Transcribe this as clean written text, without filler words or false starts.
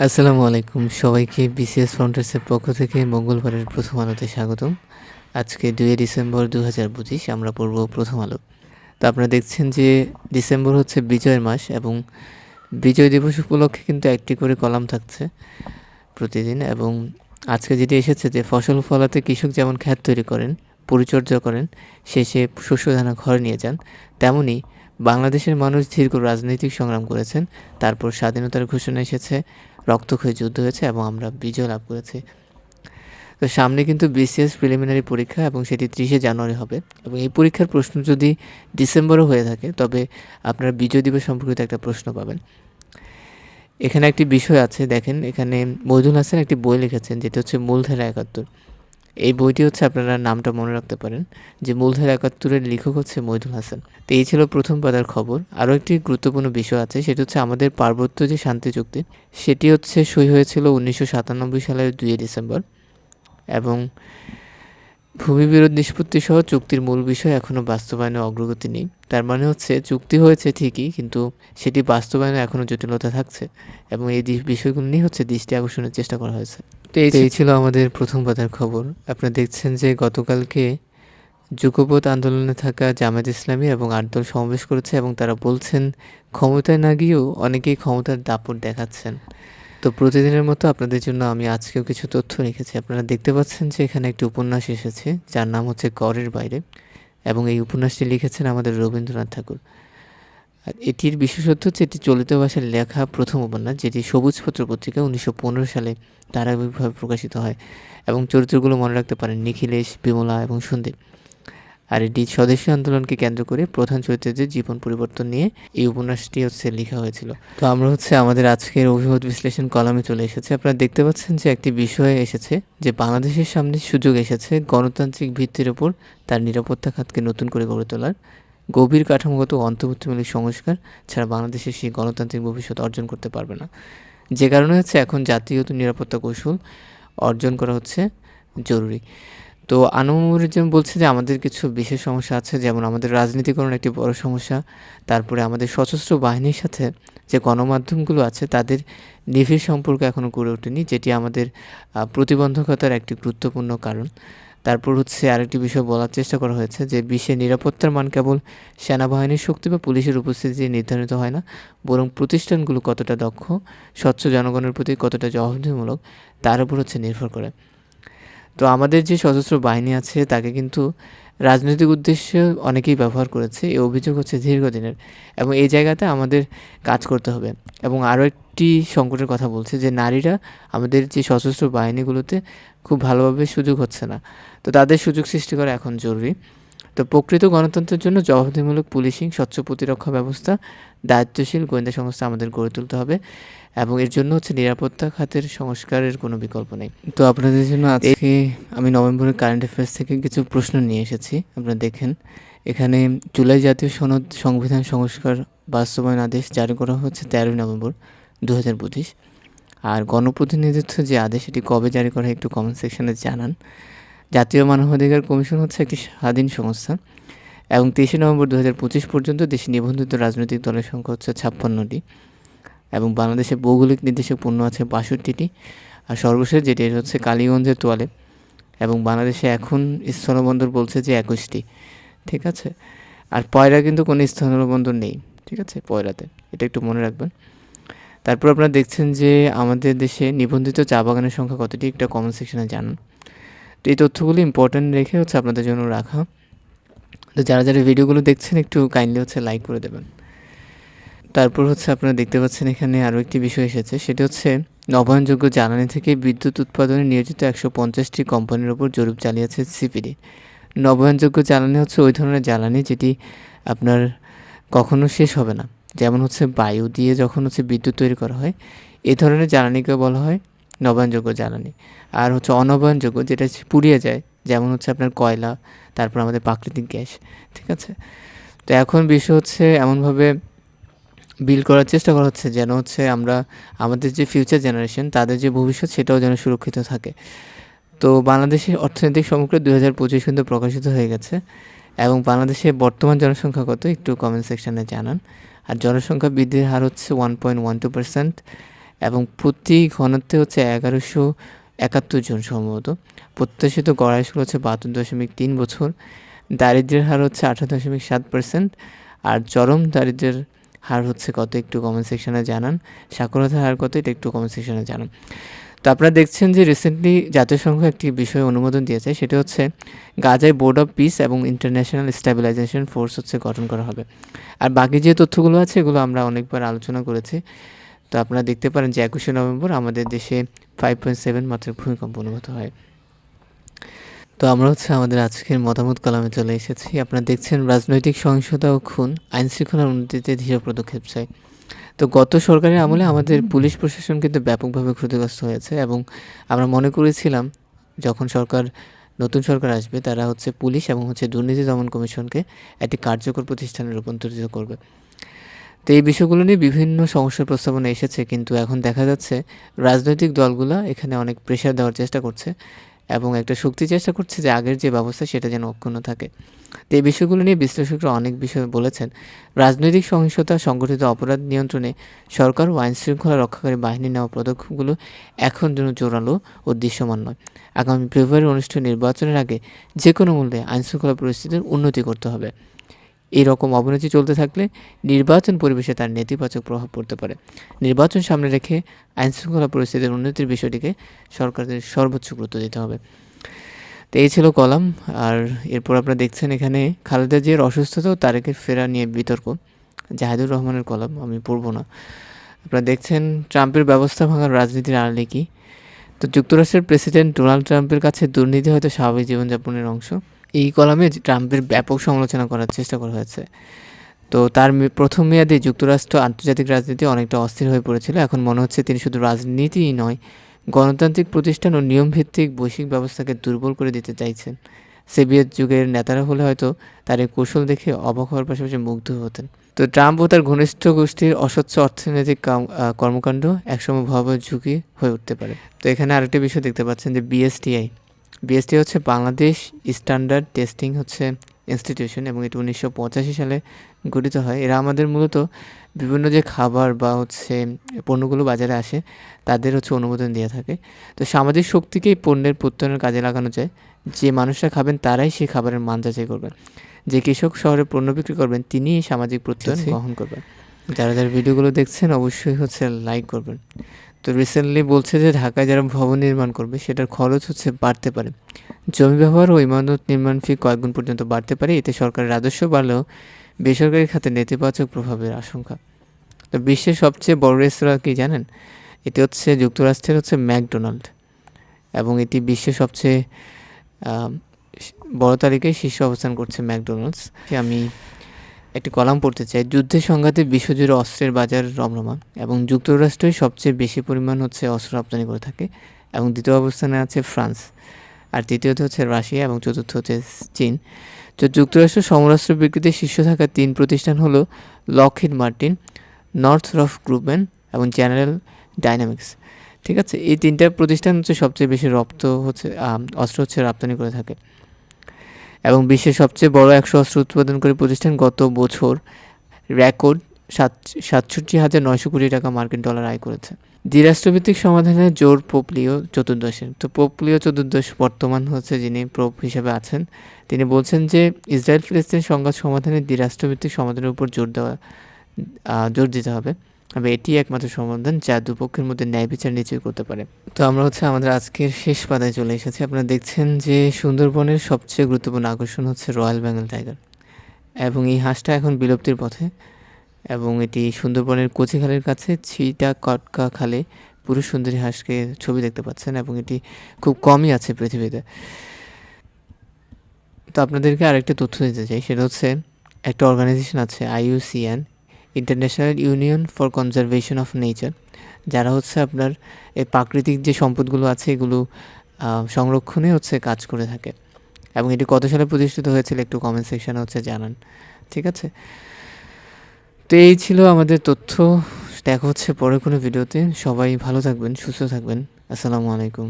আসসালামু আলাইকুম সবাইকে বিসিএস ফাউন্ডার্সের পক্ষ থেকে মঙ্গলবারের প্রথম আলোতে স্বাগতম। আজকে ২ ডিসেম্বর ২০২৫ আমরা পড়ব প্রথম আলো। তো আপনারা দেখছেন যে ডিসেম্বর হচ্ছে বিজয়ের মাস এবং বিজয় দিবস উপলক্ষে কিন্তু একটি করে কলাম থাকছে প্রতিদিন। এবং আজকে যেটি এসেছে যে ফসল ফলাতে কৃষক যেমন ক্ষেত তৈরি করেন, পরিচর্যা করেন, শেষে শস্যদানা ঘরে নিয়ে যান, তেমনি বাংলাদেশের মানুষ দীর্ঘ রাজনৈতিক সংগ্রাম করেছেন, তারপর স্বাধীনতার ঘোষণা এসেছে, রক্তক্ষয়ী যুদ্ধ হয়েছে এবং আমরা বিজয় লাভ করেছি। তো সামনে কিন্তু বিসিএস প্রিলিমিনারি পরীক্ষা এবং সেটি ৩০শে জানুয়ারি হবে এবং এই পরীক্ষার প্রশ্ন যদি ডিসেম্বরও হয়ে থাকে তবে আপনারা বিজয় দিবস সম্পর্কিত একটা প্রশ্ন পাবেন। এখানে একটি বিষয় আছে, দেখেন এখানে মইদুল হাসান একটি বই লিখেছেন যেটি হচ্ছে মূলধারা ৭১। এই বইটি হচ্ছে আপনারা নামটা মনে রাখতে পারেন যে মূলধারা ৭১-এর লেখক হচ্ছে মইদুল হাসান। তো এই ছিল প্রথম পাতার খবর। আরও একটি গুরুত্বপূর্ণ বিষয় আছে, সেটি হচ্ছে আমাদের পার্বত্য যে শান্তি চুক্তি সেটি হচ্ছে সই হয়েছিল ১৯৯৭ সালের ২ ডিসেম্বর এবং ভূমি বিরোধ নিষ্পত্তি সহ চুক্তির মূল বিষয় এখনও বাস্তবায়নে অগ্রগতি নেই। তার মানে হচ্ছে চুক্তি হয়েছে ঠিকই, কিন্তু সেটি বাস্তবায়নে এখনও জটিলতা থাকছে এবং এই বিষয়গুলো নিয়ে হচ্ছে দৃষ্টি আকর্ষণের চেষ্টা করা হয়েছে। তো এই ছিল আমাদের প্রথম পাতার খবর। আপনারা দেখছেন যে গতকালকে যুগপৎ আন্দোলনে থাকা জামায়াত ইসলামী এবং ৮ দল সমাবেশ করেছে এবং তারা বলছেন ক্ষমতায় না গিয়েও অনেকেই ক্ষমতার দাপট দেখাচ্ছেন। তো প্রতিদিনের মতো আপনাদের জন্য আমি আজকেও কিছু তথ্য রেখেছি। আপনারা দেখতে পাচ্ছেন যে এখানে একটি উপন্যাস এসেছে যার নাম হচ্ছে করের বাইরে এবং এই উপন্যাসটি লিখেছেন আমাদের রবীন্দ্রনাথ ঠাকুর। আর এটির বিশেষত্ব হচ্ছে এটি চলিত ভাষায় লেখা প্রথম উপন্যাস, যেটি সবুজপত্র পত্রিকা ১৯১৫ সালে ধারাবাহিকভাবে প্রকাশিত হয় এবং চরিত্রগুলো মনে রাখতে পারেন নিখিলেশ, বিমলা এবং সন্দীপ। আর এটি স্বদেশী আন্দোলনকে কেন্দ্র করে প্রধান চরিত্রদের জীবন পরিবর্তন নিয়ে এই উপন্যাসটি হচ্ছে লেখা হয়েছিল। তো আমরা হচ্ছে আমাদের আজকের অভিমত বিশ্লেষণ কলামে চলে এসেছে। আপনারা দেখতে পাচ্ছেন যে একটি বিষয় এসেছে যে বাংলাদেশের সামনে সুযোগ এসেছে গণতান্ত্রিক ভিত্তির ওপর তার নিরাপত্তা খাতকে নতুন করে গড়ে তোলার। গভীর কাঠামোগত অন্তর্ভুক্তিমূলক সংস্কার ছাড়া বাংলাদেশের সেই গণতান্ত্রিক ভবিষ্যৎ অর্জন করতে পারবে না, যে কারণে হচ্ছে এখন জাতীয়ত নিরাপত্তা কৌশল অর্জন করা হচ্ছে জরুরি। তো আনোয়ারুজ্জামান বলছে যে আমাদের কিছু বিশেষ সমস্যা আছে, যেমন আমাদের রাজনীতিকরণ একটি বড় সমস্যা, তারপরে আমাদের সশস্ত্র বাহিনীর সাথে যে গণমাধ্যমগুলো আছে তাদের নিবিড় সম্পর্ক এখনও গড়ে ওঠেনি, যেটি আমাদের প্রতিবন্ধকতার একটি গুরুত্বপূর্ণ কারণ। তারপর হচ্ছে আরেকটি বিষয় বলার চেষ্টা করা হয়েছে যে বিশ্বের নিরাপত্তার মান কেবল সেনাবাহিনীর শক্তি বা পুলিশের উপস্থিতি নির্ধারিত হয় না, বরং প্রতিষ্ঠানগুলো কতটা দক্ষ, স্বচ্ছ, জনগণের প্রতি কতটা জবাবদিহিমূলক তার উপর হচ্ছে নির্ভর করে। তো আমাদের যে সশস্ত্র বাহিনী আছে তাকে কিন্তু রাজনৈতিক উদ্দেশ্যে অনেকেই ব্যবহার করেছে, এই অভিযোগ হচ্ছে দীর্ঘদিনের এবং এই জায়গাতে আমাদের কাজ করতে হবে। এবং আরও একটি সংকটের কথা বলছে যে নারীরা আমাদের যে সশস্ত্র বাহিনীগুলোতে খুব ভালোভাবে সুযোগ হচ্ছে না, তো তাদের সুযোগ সৃষ্টি করা এখন জরুরি। তো প্রকৃত গণতন্ত্রের জন্য জবাবদিহিমূলক পুলিশিং, স্বচ্ছ প্রতিরক্ষা ব্যবস্থা, দায়িত্বশীল গোয়েন্দা সংস্থা আমাদের গড়ে তুলতে হবে এবং এর জন্য হচ্ছে নিরাপত্তা খাতের সংস্কারের কোনো বিকল্প নেই। তো আপনাদের জন্য আজকে আমি নভেম্বরের কারেন্ট অ্যাফেয়ার্স থেকে কিছু প্রশ্ন নিয়ে এসেছি। আপনারা দেখেন এখানে জুলাই জাতীয় সনদ সংবিধান সংস্কার বাস্তবায়ন আদেশ জারি করা হচ্ছে ১৩ নভেম্বর ২০২৫। আর গণপ্রতিনিধিত্ব যে আদেশ এটি কবে জারি করা হয় একটু কমেন্ট সেকশনে জানান। জাতীয় মানবাধিকার কমিশন হচ্ছে একটি স্বাধীন সংস্থা এবং ২৩ নভেম্বর ২০২৫ পর্যন্ত দেশে নিবন্ধিত রাজনৈতিক দলের সংখ্যা হচ্ছে ৫৬টি এবং বাংলাদেশে ভৌগোলিক নির্দেশক পণ্য আছে ৬২টি। আর সর্বশেষ যেটি হচ্ছে কালীগঞ্জের তোয়ালে এবং বাংলাদেশে এখন স্থলবন্দর বলছে যে ২১টি। ঠিক আছে, আর পয়রা কিন্তু কোনো স্থলবন্দর নেই, ঠিক আছে পয়রাতে, এটা একটু মনে রাখবেন। তারপর আপনারা দেখছেন যে আমাদের দেশে নিবন্ধিত চা বাগানের সংখ্যা কতটি, একটা কমেন্ট সেকশনে জানান। তো এই তথ্যগুলি ইম্পর্ট্যান্ট রেখে হচ্ছে আপনাদের জন্য রাখা। তো যারা যারা ভিডিওগুলো দেখছেন একটু কাইন্ডলি হচ্ছে লাইক করে দেবেন। তারপর হচ্ছে আপনারা দেখতে পাচ্ছেন এখানে আরও একটি বিষয় এসেছে, সেটা হচ্ছে নবায়নযোগ্য জ্বালানি থেকে বিদ্যুৎ উৎপাদনে নিয়োজিত ১৫০টি কোম্পানির ওপর জরিপ চালিয়েছে সিপিডি। নবায়নযোগ্য জ্বালানি হচ্ছে ওই ধরনের জ্বালানি যেটি আপনার কখনো শেষ হবে না, যেমন হচ্ছে বায়ু দিয়ে যখন হচ্ছে বিদ্যুৎ তৈরি করা হয় এই ধরনের জ্বালানিকে বলা হয় নবায়নযোগ্য জ্বালানি। আর হচ্ছে অনবায়নযোগ্য যেটা পুড়িয়ে যায়, যেমন হচ্ছে আপনার কয়লা, তারপর আমাদের প্রাকৃতিক গ্যাস। ঠিক আছে, তো এখন বিষয় হচ্ছে এমনভাবে বিল করার চেষ্টা করা হচ্ছে যেন হচ্ছে আমরা আমাদের যে ফিউচার জেনারেশন তাদের যে ভবিষ্যৎ সেটাও যেন সুরক্ষিত থাকে। তো বাংলাদেশের অর্থনৈতিক সমীক্ষা ২০২৫ কিন্তু প্রকাশিত হয়ে গেছে এবং বাংলাদেশে বর্তমান জনসংখ্যা কত একটু কমেন্ট সেকশনে জানান। আর জনসংখ্যা বৃদ্ধির হার হচ্ছে 1.12% এবং প্রতি ঘনত্বে হচ্ছে ১১৭১ জন সম্ভবত। প্রত্যাশিত গড় আয়ুষ্কাল হচ্ছে ৭২.৩ বছর। দারিদ্র্যের হার হচ্ছে ১৮.৭%। আর চরম দারিদ্র্যের হার হচ্ছে কত একটু কমেন্ট সেকশনে জানান। সাক্ষরতার হার কত এটা একটু কমেন্ট সেকশনে জানান। তো আপনারা দেখছেন যে রিসেন্টলি জাতিসংঘ একটি বিষয়ে অনুমোদন দিয়েছে, সেটা হচ্ছে গাজায় বোর্ড অফ পিস এবং ইন্টারন্যাশনাল স্ট্যাবিলাইজেশন ফোর্স হচ্ছে গঠন করা হবে। আর বাকি যে তথ্যগুলো আছে এগুলো আমরা অনেকবার আলোচনা করেছি। তো আপনারা দেখতে পারেন যে ২১শে নভেম্বর আমাদের দেশে 5.7 মাত্রার ভূমিকম্প অনুভূত হয়। তো আমরা হচ্ছে আমাদের আজকের মতামত কলামে চলে এসেছি। আপনারা দেখছেন রাজনৈতিক সহিংসতা ও খুন আইনশৃঙ্খলার উন্নতিতে দৃঢ় পদক্ষেপ চাই। তো গত সরকারের আমলে আমাদের পুলিশ প্রশাসন কিন্তু ব্যাপকভাবে ক্ষতিগ্রস্ত হয়েছে এবং আমরা মনে করেছিলাম যখন নতুন সরকার আসবে তারা হচ্ছে পুলিশ এবং হচ্ছে দুর্নীতি দমন কমিশনকে একটি কার্যকর প্রতিষ্ঠানে রূপান্তরিত করবে। তো এই বিষয়গুলো নিয়ে বিভিন্ন সমস্যার প্রস্তাবনা এসেছে, কিন্তু এখন দেখা যাচ্ছে রাজনৈতিক দলগুলো এখানে অনেক প্রেশার দেওয়ার চেষ্টা করছে এবং একটা শক্তি চেষ্টা করছে যে আগের যে ব্যবস্থা সেটা যেন অক্ষুণ্ণ থাকে। তো এই বিষয়গুলো নিয়ে বিশ্লেষকরা অনেক বিষয় বলেছেন। রাজনৈতিক সহিংসতা, সংগঠিত অপরাধ নিয়ন্ত্রণে সরকার ও আইনশৃঙ্খলা রক্ষাকারী বাহিনী নেওয়া পদক্ষেপগুলো এখন যেন জোরালো ও দৃশ্যমান নয়। আগামী ফেব্রুয়ারি অনুষ্ঠিত নির্বাচনের আগে যে কোনো মূল্যে আইনশৃঙ্খলা পরিস্থিতির উন্নতি করতে হবে। এই রকম অবনতি চলতে থাকলে নির্বাচন পরিবেশে তার নেতিবাচক প্রভাব পড়তে পারে। নির্বাচন সামনে রেখে আইনশৃঙ্খলা পরিস্থিতির উন্নতির বিষয়টিকে সরকারের সর্বোচ্চ গুরুত্ব দিতে হবে। তো এই ছিল কলাম। আর এরপর আপনারা দেখছেন এখানে খালেদা জিয়ার অসুস্থতা ও তারেকের ফেরা নিয়ে বিতর্ক। জাহিদুর রহমানের কলাম, আমি পড়ব না। আপনারা দেখছেন ট্রাম্পের ব্যবস্থা ভাঙার রাজনীতির আড়ালে কি। তো যুক্তরাষ্ট্রের প্রেসিডেন্ট ডোনাল্ড ট্রাম্পের কাছে দুর্নীতি হয়তো স্বাভাবিক জীবনযাপনের অংশ। এই কলামে ট্রাম্পের ব্যাপক সমালোচনা করার চেষ্টা করা হয়েছে। তো তার প্রথম মেয়াদে যুক্তরাষ্ট্র আন্তর্জাতিক রাজনীতি অনেকটা অস্থির হয়ে পড়েছিল। এখন মনে হচ্ছে তিনি শুধু রাজনীতিই নয়, গণতান্ত্রিক প্রতিষ্ঠান ও নিয়মভিত্তিক বৈশ্বিক ব্যবস্থাকে দুর্বল করে দিতে চাইছেন। সোভিয়েত যুগের নেতারা হলে হয়তো তার এই কৌশল দেখে অবাক হওয়ার পাশাপাশি মুগ্ধ হতেন। তো ট্রাম্প ও তার ঘনিষ্ঠ গোষ্ঠীর অস্বচ্ছ অর্থনৈতিক কর্মকাণ্ড একসময় ভয়াবহ ঝুঁকি হয়ে উঠতে পারে। তো এখানে আরেকটা বিষয় দেখতে পাচ্ছেন যে বিএসটিআই হচ্ছে বাংলাদেশ স্ট্যান্ডার্ড টেস্টিং ইনস্টিটিউশন এবং এটি ১৯৮৫ সালে গঠিত হয়। এরা আমাদের মূলত বিভিন্ন যে খাবার বা পণ্যগুলো বাজারে আসে তাদের অনুমোদন দিয়ে থাকে। তো সামাজিক শক্তিকেই পণ্যের প্রত্যয়নের কাজে লাগানো যায়। যে মানুষরা খাবেন তারাই সেই খাবারের মান যাচাই করবেন। যে কৃষক শহরে পণ্য বিক্রি করবেন তিনি এই সামাজিক প্রত্যয়ন গ্রহণ করবেন। যারা ভিডিওগুলো দেখছেন অবশ্যই লাইক করবেন। তো রিসেন্টলি বলছে যে ঢাকায় যারা ভবন নির্মাণ করবে সেটার খরচ বাড়তে পারে। জমি ব্যবহার ও ইমারত নির্মাণ ফি কয়েকগুণ পর্যন্ত বাড়তে পারে। এতে সরকারের রাজস্ব বাড়লেও বেসরকারি খাতে নেতিবাচক প্রভাবের আশঙ্কা। তো বিশ্বের সবচেয়ে বড় রেস্তোরাঁ কি জানেন? এটি যুক্তরাষ্ট্রের ম্যাকডোনাল্ড এবং এটি বিশ্বের সবচেয়ে বড় তালিকায় শীর্ষে অবস্থান করছে ম্যাকডোনাল্ডস। আমি একটি কলাম পড়তে চাই। যুদ্ধের সংঘাতে বিশ্বজুড়ে অস্ত্রের বাজার রমরমা এবং যুক্তরাষ্ট্রই সবচেয়ে বেশি পরিমাণ অস্ত্র রপ্তানি করে থাকে এবং দ্বিতীয় অবস্থানে আছে ফ্রান্স, আর তৃতীয়ত রাশিয়া এবং চতুর্থ চীন। তো যুক্তরাষ্ট্র সমরাস্ত্র বিক্রিতে শীর্ষ থাকা ৩ প্রতিষ্ঠান হলো লকহিড মার্টিন, নর্থরপ গ্রুপম্যান এবং জেনারেল ডাইনামিক্স। ঠিক আছে, এই ৩টা প্রতিষ্ঠান সবচেয়ে বেশি অস্ত্র রপ্তানি করে থাকে এবং বিশ্বের সবচেয়ে বড় ১০০ অস্ত্র উৎপাদনকারী প্রতিষ্ঠান গত বছর রেকর্ড ৬৭,৯০০ কোটি টাকা মার্কিন ডলার আয় করেছে। দ্বিরাষ্ট্রভিত্তিক সমাধানে জোর পোপ লিও চতুর্দশের। তো পোপ লিও চতুর্দশ বর্তমান যিনি পোপ হিসেবে আছেন, তিনি বলছেন যে ইসরায়েল ফিলিস্তিন সংঘাত সমাধানে দ্বিরাষ্ট্রভিত্তিক সমাধানের উপর জোর দিতে হবে। তবে এটি একমাত্র সমাধান যা দুপক্ষের মধ্যে ন্যায় বিচার নিশ্চিত করতে পারে। তো আমরা আমাদের আজকের শেষ পাতায় চলে এসেছি। আপনারা দেখছেন যে সুন্দরবনের সবচেয়ে গুরুত্বপূর্ণ আকর্ষণ রয়্যাল বেঙ্গল টাইগার এবং এই হাঁসটা এখন বিলুপ্তির পথে এবং এটি সুন্দরবনের কচিখালের কাছে ছিটাকটকা খালে পুরুষ সুন্দরী হাঁসকে ছবি দেখতে পাচ্ছেন এবং এটি খুব কমই আছে পৃথিবীতে। তো আপনাদেরকে আরেকটা তথ্য দিতে চাই, সেটা একটা অর্গানাইজেশন আছে IUCN, international union for conservation of nature, যারা আপনার এই প্রাকৃতিক যে সম্পদগুলো আছে এগুলো সংরক্ষণে কাজ করে থাকে এবং এটি কত সালে প্রতিষ্ঠিত হয়েছিল একটু কমেন্ট সেকশানে জানান। ঠিক আছে, তো এই ছিল আমাদের তথ্য। দেখা হচ্ছে পরে কোনো ভিডিওতে। সবাই ভালো থাকবেন, সুস্থ থাকবেন। আসসালামু আলাইকুম।